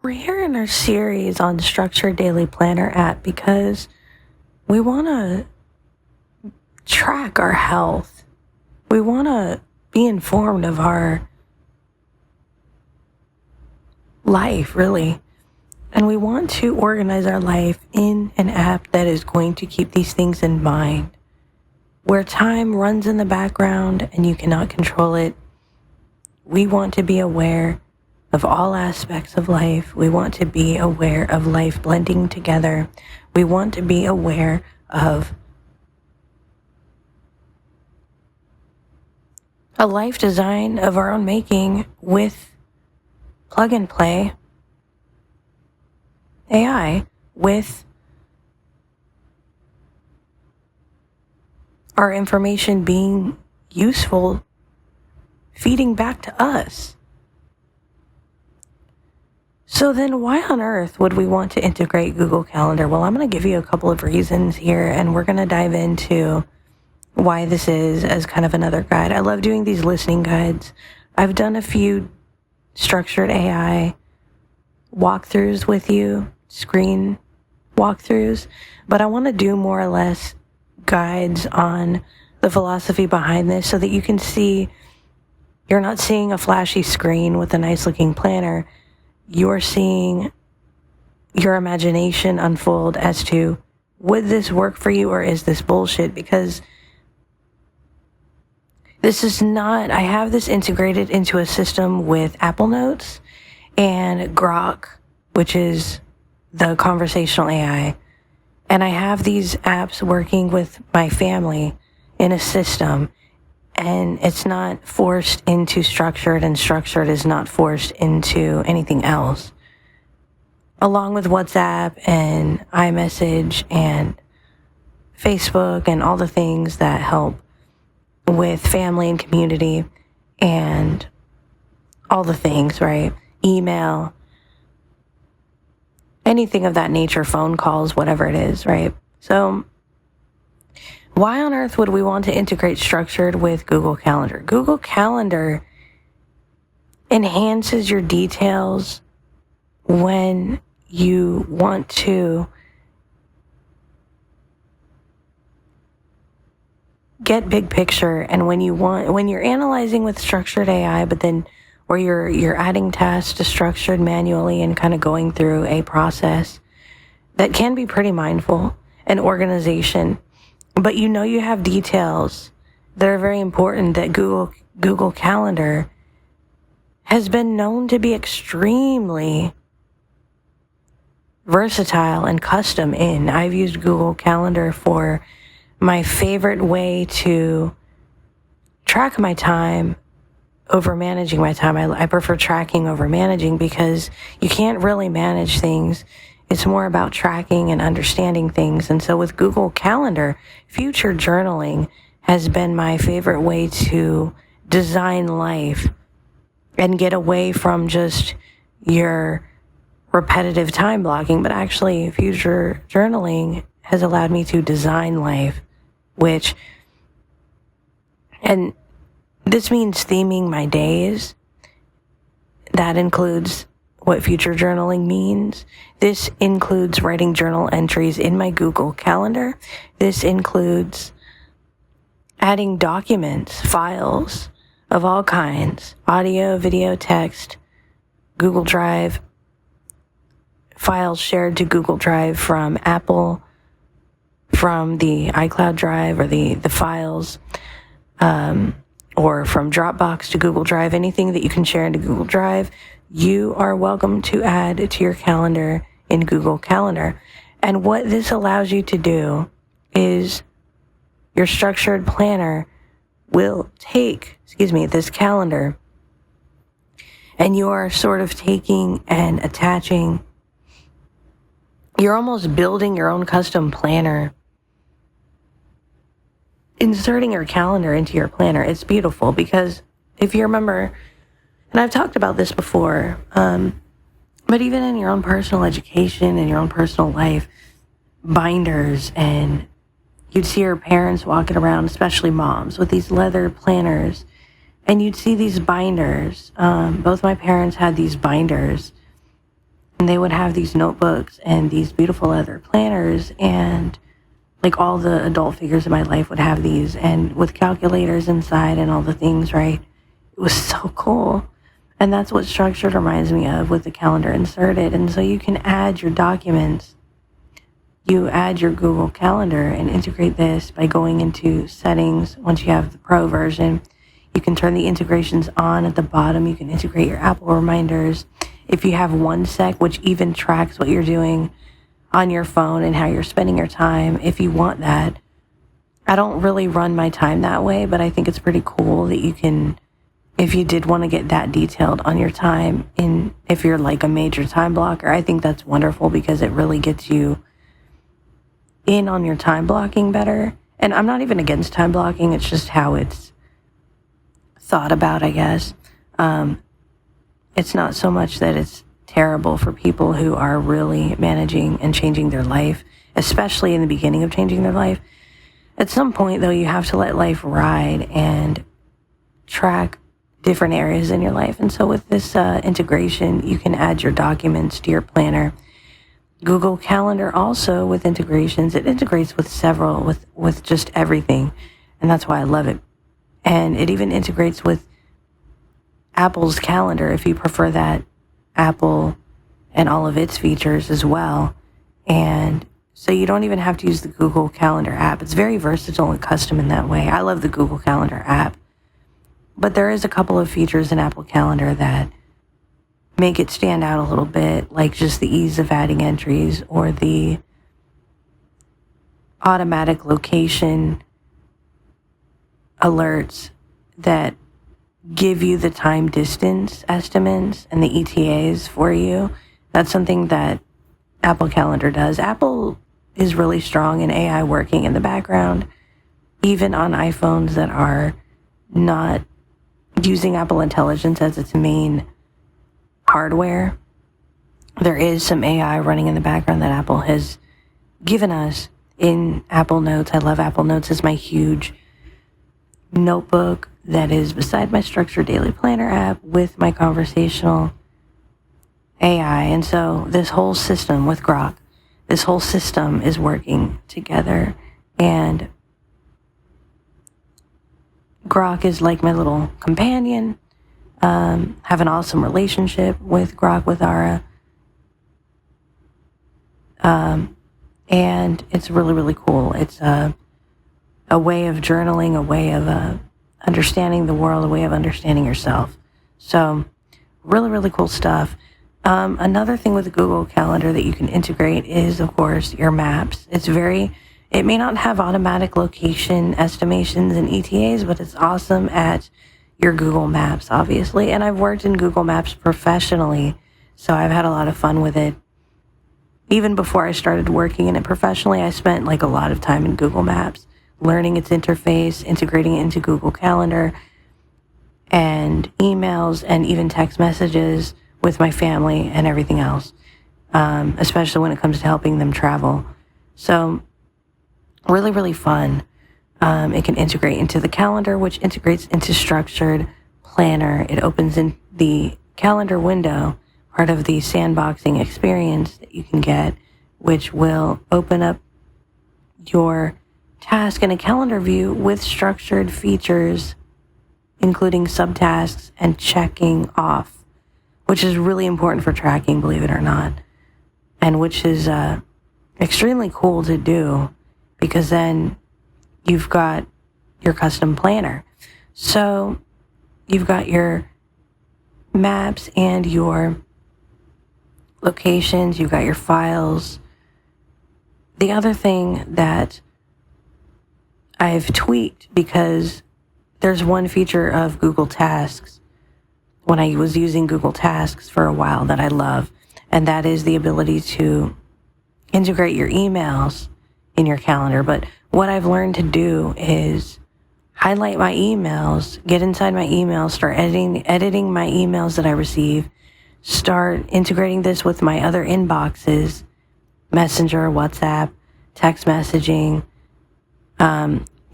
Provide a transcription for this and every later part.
We're here in our series on Structured Daily Planner app because we want to track our health. We want to be informed of our life, really. And we want to organize our life in an app that is going to keep these things in mind. Where time runs in the background and you cannot control it, we want to be aware of all aspects of life. We want to be aware of life blending together. We want to be aware of a life design of our own making with plug and play AI, with our information being useful, feeding back to us. So then why on earth would we want to integrate Google Calendar? Well, I'm going to give you a couple of reasons here, and we're going to dive into why this is as kind of another guide. I love doing these listening guides. I've done a few structured AI walkthroughs with you, screen walkthroughs, but I want to do more or less guides on the philosophy behind this so that you can see you're not seeing a flashy screen with a nice looking planner. You're seeing your imagination unfold as to, would this work for you or is this bullshit? Because this is not, I have this integrated into a system with Apple Notes and Grok, which is the conversational AI. And I have these apps working with my family in a system, and it's not forced into structured, and structured is not forced into anything else. Along with WhatsApp and iMessage and Facebook and all the things that help with family and community and all the things, right? Email, anything of that nature, phone calls, whatever it is, right? So why on earth would we want to integrate structured with Google Calendar? Google Calendar enhances your details when you want to get big picture, and when you're analyzing with structured AI, but then or you're adding tasks to structured manually and kind of going through a process that can be pretty mindful and organization, but you have details that are very important that Google Calendar has been known to be extremely versatile and custom in. I've used Google Calendar for my favorite way to track my time over managing my time. I prefer tracking over managing because you can't really manage things. It's more about tracking and understanding things. And so with Google Calendar, future journaling has been my favorite way to design life and get away from just your repetitive time blocking, but actually future journaling has allowed me to design life, and this means theming my days. That includes what future journaling means. This includes writing journal entries in my Google Calendar. This includes adding documents, files of all kinds, audio, video, text, Google Drive, files shared to Google Drive from Apple, from the iCloud Drive or the files, or from Dropbox to Google Drive, anything that you can share into Google Drive, you are welcome to add to your calendar in Google Calendar. And what this allows you to do is your structured planner will take, this calendar, and you are sort of taking and attaching, you're almost building your own custom planner, inserting your calendar into your planner. It's beautiful because if you remember, and I've talked about this before, but even in your own personal education and your own personal life, binders, and you'd see your parents walking around, especially moms, with these leather planners, and you'd see these binders. Both my parents had these binders they would have these notebooks and these beautiful leather planners, and like all the adult figures in my life would have these, and with calculators inside and all the things, right? It was so cool. And that's what Structured reminds me of, with the calendar inserted. And so you can add your documents. You add your Google Calendar and integrate this by going into settings. Once you have the Pro version, you can turn the integrations on at the bottom. You can integrate your Apple reminders. If you have OneSec, which even tracks what you're doing on your phone and how you're spending your time, if you want that. I don't really run my time that way, but I think it's pretty cool that you can, if you did want to get that detailed on your time, if you're like a major time blocker, I think that's wonderful because it really gets you in on your time blocking better. And I'm not even against time blocking, it's just how it's thought about, I guess. It's not so much that it's terrible for people who are really managing and changing their life, especially in the beginning of changing their life. At some point, though, you have to let life ride and track different areas in your life. And so with this integration, you can add your documents to your planner. Google Calendar also, with integrations, it integrates with several, with just everything. And that's why I love it. And it even integrates with Apple's calendar, if you prefer that, Apple and all of its features as well. And so you don't even have to use the Google Calendar app. It's very versatile and custom in that way. I love the Google Calendar app. But there is a couple of features in Apple Calendar that make it stand out a little bit, like just the ease of adding entries or the automatic location alerts that give you the time distance estimates and the ETAs for you. That's something that Apple Calendar does. Apple is really strong in AI working in the background, even on iPhones that are not using Apple Intelligence as its main hardware. There is some AI running in the background that Apple has given us in Apple Notes. I love Apple Notes. It's my huge notebook that is beside my Structured Daily Planner app with my conversational AI. And so this whole system with Grok, this whole system is working together. And Grok is like my little companion. Have an awesome relationship with Grok, with Ara. And it's really, really cool. It's a way of journaling, a way of understanding the world, a way of understanding yourself. So really, really cool stuff. Another thing with the Google Calendar that you can integrate is, of course, your maps. It may not have automatic location estimations and ETAs, but it's awesome at your Google Maps, obviously. And I've worked in Google Maps professionally, so I've had a lot of fun with it. Even before I started working in it professionally, I spent like a lot of time in Google Maps, learning its interface, integrating it into Google Calendar, and emails, and even text messages with my family and everything else, especially when it comes to helping them travel. So really, really fun. It can integrate into the calendar, which integrates into Structured Planner. It opens in the calendar window, part of the sandboxing experience that you can get, which will open up your task in a calendar view with structured features, including subtasks and checking off, which is really important for tracking, believe it or not, and which is extremely cool to do, because then you've got your custom planner. So you've got your maps and your locations, you've got your files. The other thing that I've tweaked, because there's one feature of Google Tasks when I was using Google Tasks for a while that I love, and that is the ability to integrate your emails in your calendar. But what I've learned to do is highlight my emails, get inside my emails, start editing my emails that I receive, start integrating this with my other inboxes, Messenger, WhatsApp, text messaging,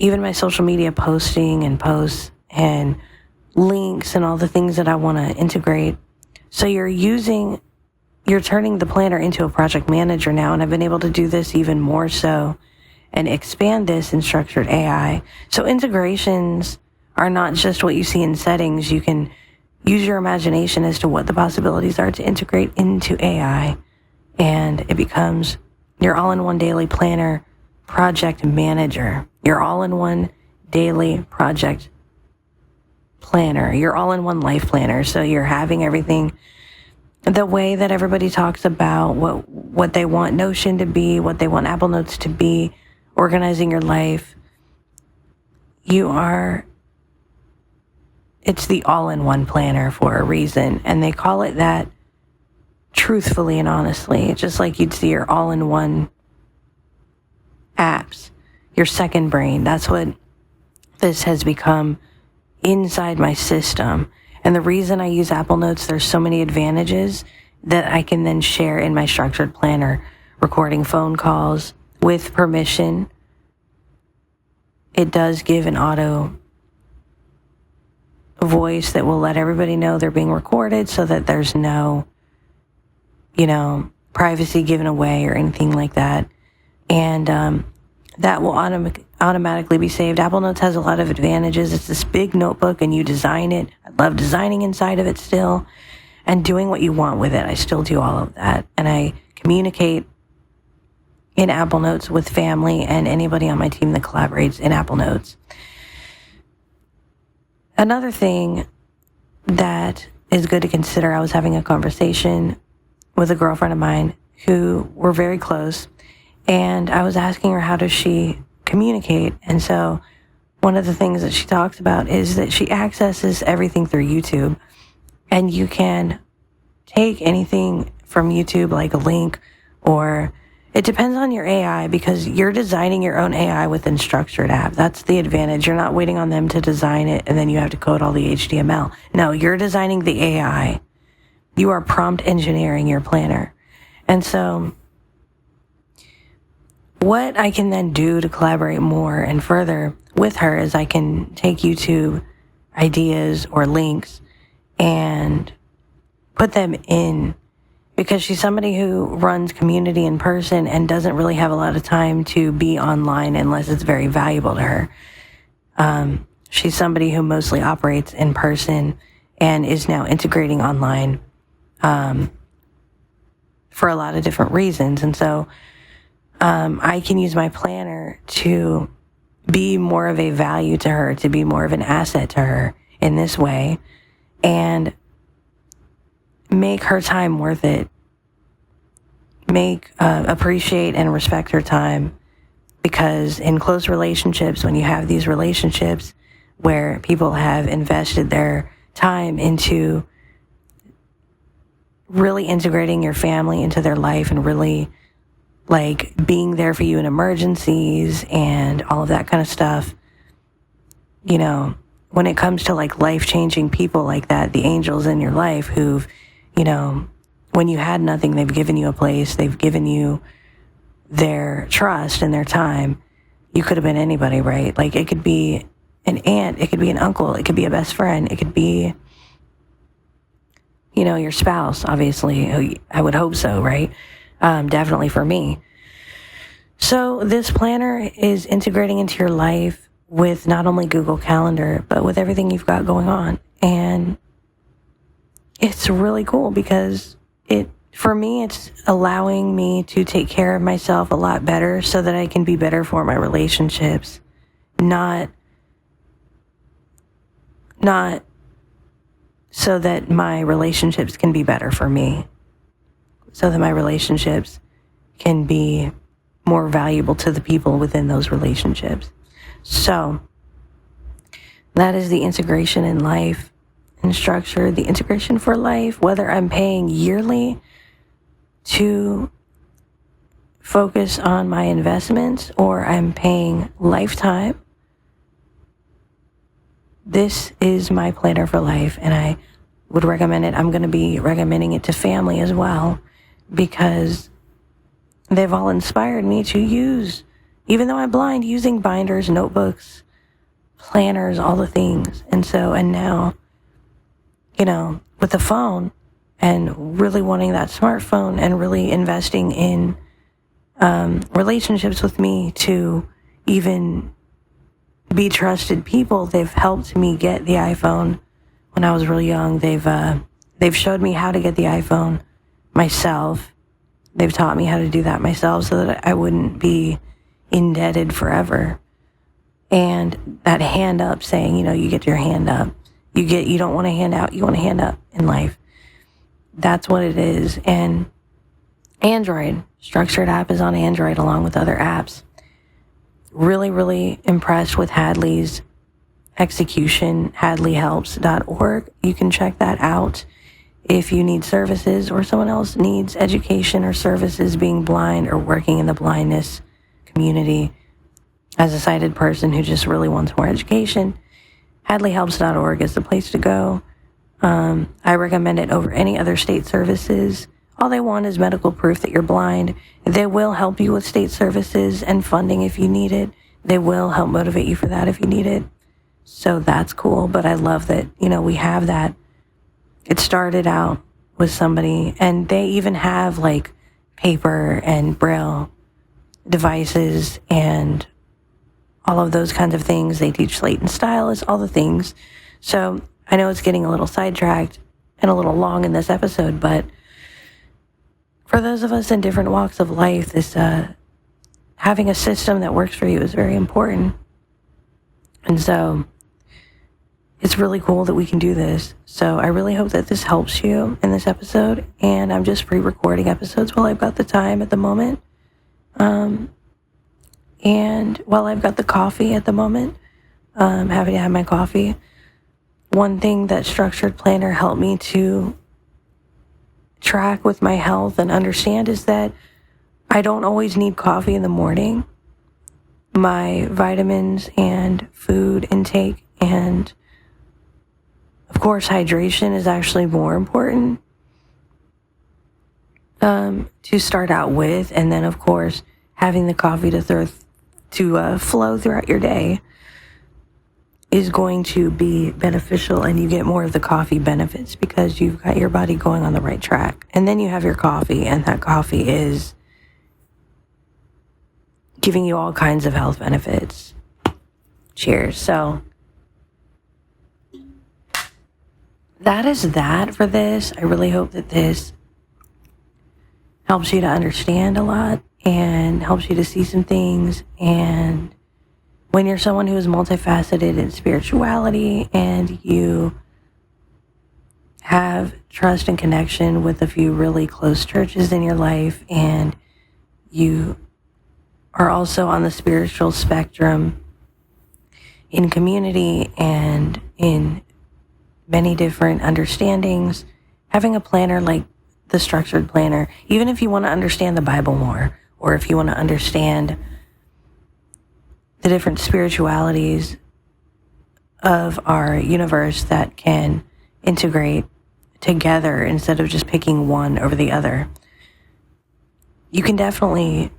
even my social media posting and posts and links and all the things that I want to integrate. So you're using you're turning the planner into a project manager now, and I've been able to do this even more so and expand this in structured AI. So integrations are not just what you see in settings. You can use your imagination as to what the possibilities are to integrate into AI, and it becomes your all-in-one daily planner project manager, your all-in-one daily project planner, your all-in-one life planner. So you're having everything the way that everybody talks about what they want Notion to be, what they want Apple Notes to be, organizing your life. It's the all-in-one planner for a reason, and they call it that truthfully and honestly, just like you'd see your all-in-one apps, your second brain. That's what this has become inside my system. And the reason I use Apple Notes, there's so many advantages that I can then share in my structured planner, recording phone calls with permission. It does give an auto voice that will let everybody know they're being recorded so that there's no, privacy given away or anything like that. And that will automatically be saved. Apple Notes has a lot of advantages. It's this big notebook and you design it. I love designing inside of it still and doing what you want with it. I still do all of that. And I communicate in Apple Notes with family and anybody on my team that collaborates in Apple Notes. Another thing that is good to consider, I was having a conversation with a girlfriend of mine who were very close, and I was asking her, how does she communicate? And so one of the things that she talks about is that she accesses everything through YouTube, and you can take anything from YouTube, like a link, or it depends on your AI, because you're designing your own AI within Structured App. That's the advantage. You're not waiting on them to design it and then you have to code all the HTML. No, you're designing the AI. You are prompt engineering your planner. And so what I can then do to collaborate more and further with her is I can take YouTube ideas or links and put them in, because she's somebody who runs community in person and doesn't really have a lot of time to be online unless it's very valuable to her. She's somebody who mostly operates in person and is now integrating online for a lot of different reasons. And so I can use my planner to be more of a value to her, to be more of an asset to her in this way, and make her time worth it. Appreciate and respect her time, because in close relationships, when you have these relationships where people have invested their time into really integrating your family into their life and really like being there for you in emergencies and all of that kind of stuff, when it comes to like life-changing people like that, the angels in your life who've, when you had nothing, they've given you a place, they've given you their trust and their time. You could have been anybody, right? Like it could be an aunt, it could be an uncle, it could be a best friend, it could be, your spouse, obviously. I would hope so, right? Definitely for me. So this planner is integrating into your life with not only Google Calendar, but with everything you've got going on. And it's really cool because for me, it's allowing me to take care of myself a lot better so that I can be better for my relationships. Not so that my relationships can be better for me. So that my relationships can be more valuable to the people within those relationships. So that is the integration in life and structure, the integration for life, whether I'm paying yearly to focus on my investments or I'm paying lifetime. This is my planner for life, and I would recommend it. I'm going to be recommending it to family as well, because they've all inspired me to use, even though I'm blind, using binders, notebooks, planners, all the things. And now, with the phone, and really wanting that smartphone and really investing in relationships with me to even be trusted people. They've helped me get the iPhone when I was really young. They've showed me how to get the iPhone myself. They've taught me how to do that myself so that I wouldn't be indebted forever. And that hand up saying, you get your hand up. You don't want a hand out, you want a hand up in life. That's what it is. And Android, Structured app is on Android along with other apps. Really, really impressed with Hadley's execution, hadleyhelps.org. You can check that out if you need services or someone else needs education or services, being blind or working in the blindness community as a sighted person who just really wants more education. hadleyhelps.org is the place to go. I recommend it over any other state services. All they want is medical proof that you're blind. They will help you with state services and funding if you need it. They will help motivate you for that if you need it. So that's cool. But I love that, we have that. It started out with somebody, and they even have like paper and braille devices and all of those kinds of things. They teach slate and stylus, all the things. So I know it's getting a little sidetracked and a little long in this episode, but for those of us in different walks of life, this having a system that works for you is very important. And so it's really cool that we can do this. So I really hope that this helps you in this episode. And I'm just pre-recording episodes while I've got the time at the moment. And while I've got the coffee at the moment, I'm happy to have my coffee. One thing that Structured Planner helped me to track with my health and understand is that I don't always need coffee in the morning. My vitamins and food intake and, of course, hydration is actually more important to start out with. And then, of course, having the coffee to flow throughout your day is going to be beneficial, and you get more of the coffee benefits because you've got your body going on the right track. And then you have your coffee, and that coffee is giving you all kinds of health benefits. Cheers. So that is that for this. I really hope that this helps you to understand a lot and helps you to see some things. And when you're someone who is multifaceted in spirituality and you have trust and connection with a few really close churches in your life, and you are also on the spiritual spectrum in community and in many different understandings, having a planner like the Structured Planner, even if you want to understand the Bible more, or if you want to understand the different spiritualities of our universe that can integrate together instead of just picking one over the other. You can definitely,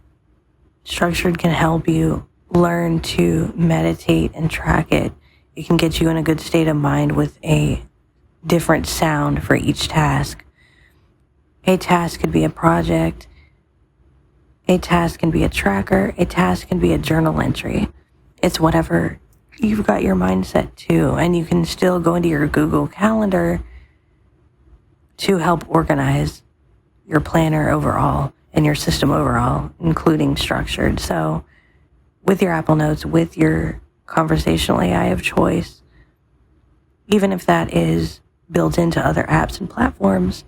Structured can help you learn to meditate and track it. It can get you in a good state of mind with a different sound for each task. A task could be a project. A task can be a tracker. A task can be a journal entry. It's whatever you've got your mindset to, and you can still go into your Google Calendar to help organize your planner overall and your system overall, including Structured. So with your Apple Notes, with your conversational AI of choice, even if that is built into other apps and platforms,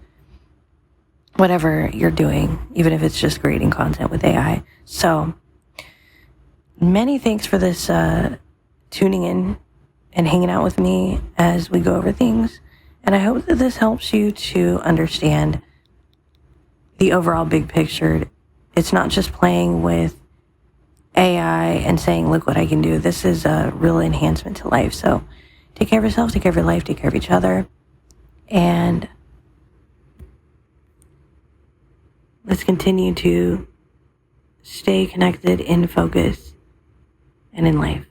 whatever you're doing, even if it's just creating content with AI. So many thanks for this tuning in and hanging out with me as we go over things. And I hope that this helps you to understand the overall big picture. It's not just playing with AI and saying, look what I can do. This is a real enhancement to life. So take care of yourself, take care of your life, take care of each other. And let's continue to stay connected in focus and in life.